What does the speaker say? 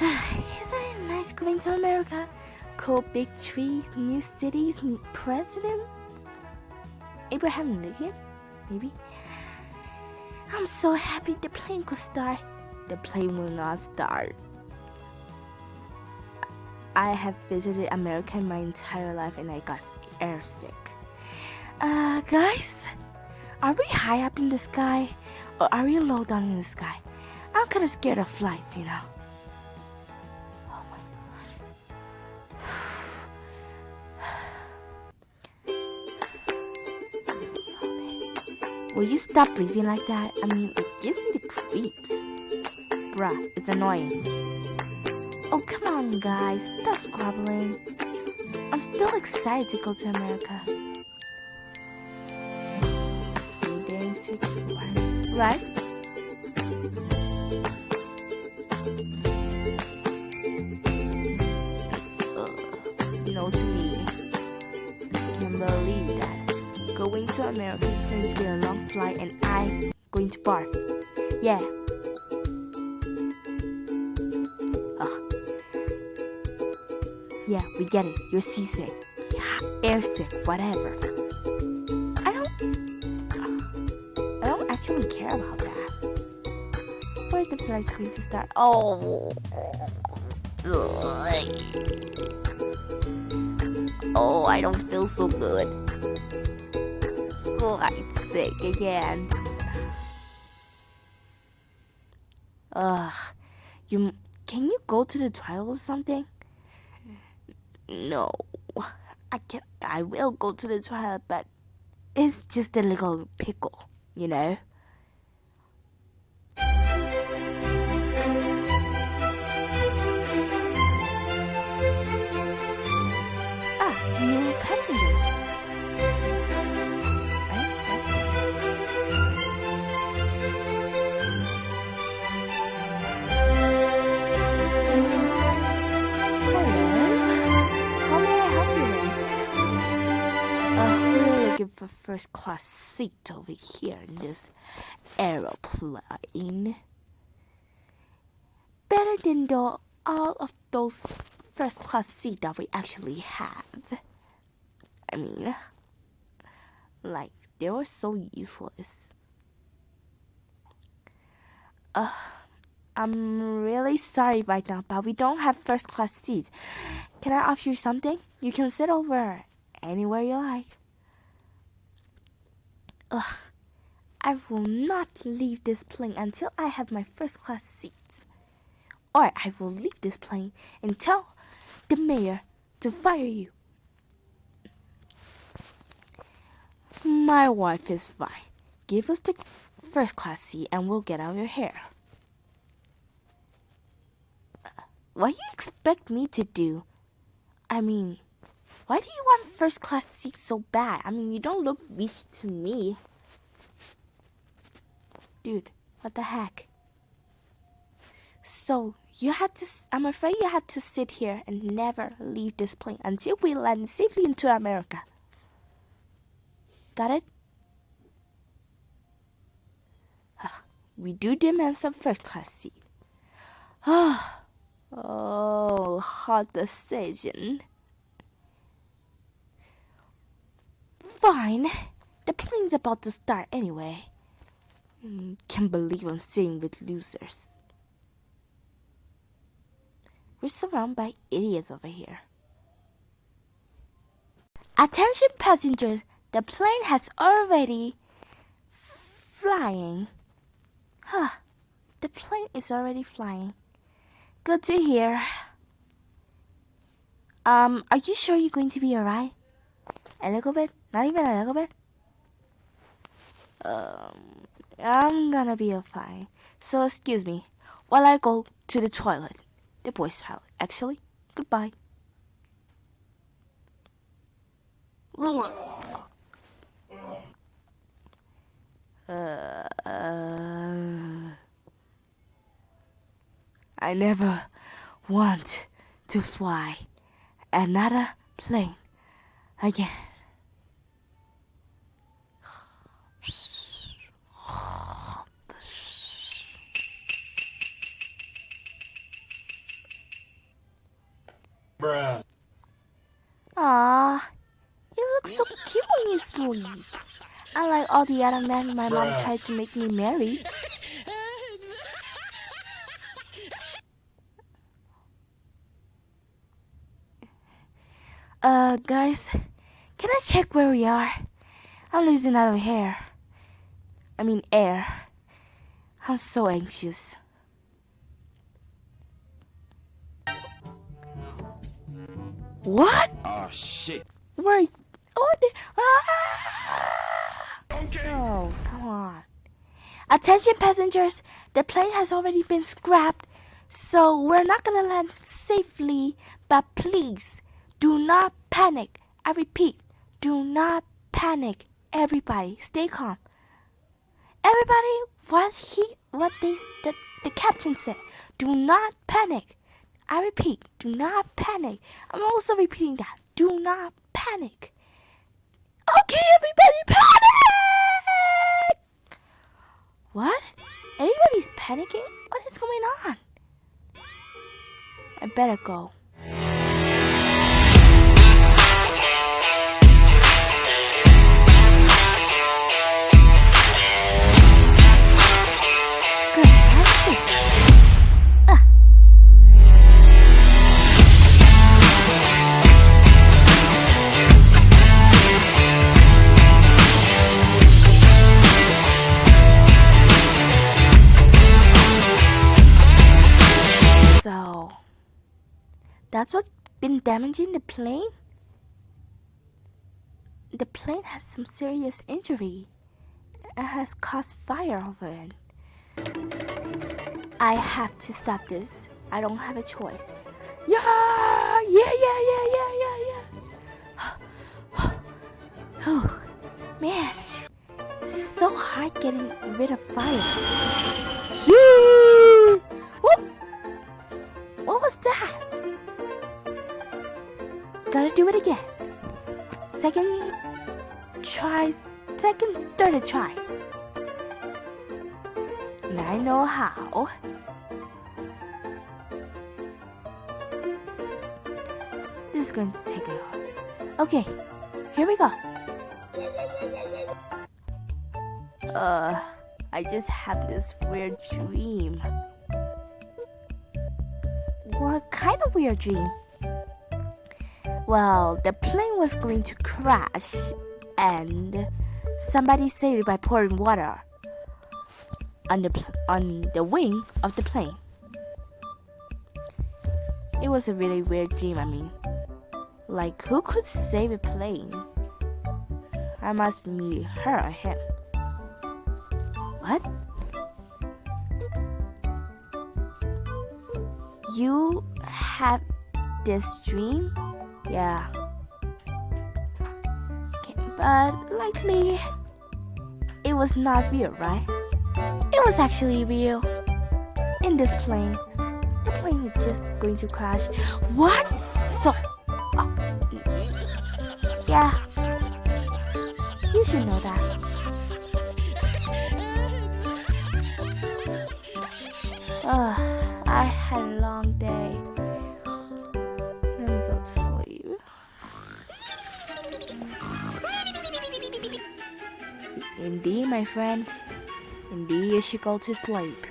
Isn't it nice going to America? Cool big trees, new cities, new president? Abraham Lincoln? Maybe? I'm so happy the plane could start. The plane will not start. I have visited America my entire life and I got airsick. Guys, are we high up in the sky or are we low down in the sky? I'm kinda scared of flights, you know. Oh my gosh. Will you stop breathing like that? I mean, it gives me the creeps. Bruh, it's annoying. Oh, come on, guys. Stop squabbling. I'm still excited to go to America. 3 days to explore. Right? No to me. Can't believe that. Going to America is going to be a long flight and I'm going to barf. Yeah. Yeah, we get it. You're seasick. Airsick, whatever. I don't actually care about that. Where's the flight's going to start? Oh. Oh, I don't feel so good. Flight sick again. Can you go to the toilet or something? No, I can't. I will go to the toilet, but it's just a little pickle, you know. New passengers. Unexpected. We're looking for first class seat over here in this aeroplane. Better than all of those first class seats that we actually have. I mean, like, they were so useless. I'm really sorry right now, but we don't have first class seats. Can I offer you something? You can sit over anywhere you like. I will not leave this plane until I have my first class seats. Or I will leave this plane and tell the mayor to fire you. My wife is fine. Give us the first class seat and we'll get out of your hair. What do you expect me to do? I mean, why do you want first class seats so bad? I mean, you don't look rich to me. Dude, what the heck? So, I'm afraid you had to sit here and never leave this plane until we land safely into America. Got it? We do demand some first class seat. Oh, hard decision. Fine. The plane's about to start anyway. Can't believe I'm sitting with losers. We're surrounded by idiots over here. Attention passengers, the plane has already flying. The plane is already flying. Good to hear. Are you sure you're going to be alright? A little bit? Not even a little bit? I'm gonna be fine. So excuse me while I go to the toilet. The boys' toilet, actually. Goodbye. I never want to fly another plane again. Aww, you look so cute when you sleep. Unlike all the other men my mom tried to make me marry. Guys, can I check where we are? I'm losing out of air. I'm so anxious. What? Oh shit. Where? Okay. Oh, come on. Attention passengers, the plane has already been scrapped, so we're not gonna land safely, but please, do not panic. I repeat, do not panic. Everybody, stay calm. Everybody, the captain said, do not panic. I repeat, do not panic. I'm also repeating that. Do not panic. Okay, everybody, panic! What? Everybody's panicking? What is going on? I better go. Good answer. So, that's what's been damaging the plane? The plane has some serious injury and has caused fire over it. I have to stop this. I don't have a choice. Yeah. Oh, man, it's so hard getting rid of fire. Whoop. What was that? Gotta do it again. Third try. And I know how. This is going to take a while. Okay, here we go. I just had this weird dream. What kind of weird dream? Well, the plane was going to crash and somebody saved it by pouring water on the wing of the plane. It was a really weird dream, Like, who could save a plane? I must be her or him. What? You had this dream? Yeah. Okay, but likely it was not real, right? It was actually real. In this plane, the plane was just going to crash. What? So, yeah, you should know that. I had a long day. Let me go to sleep. Indeed, my friend. Indeed, you should go to sleep.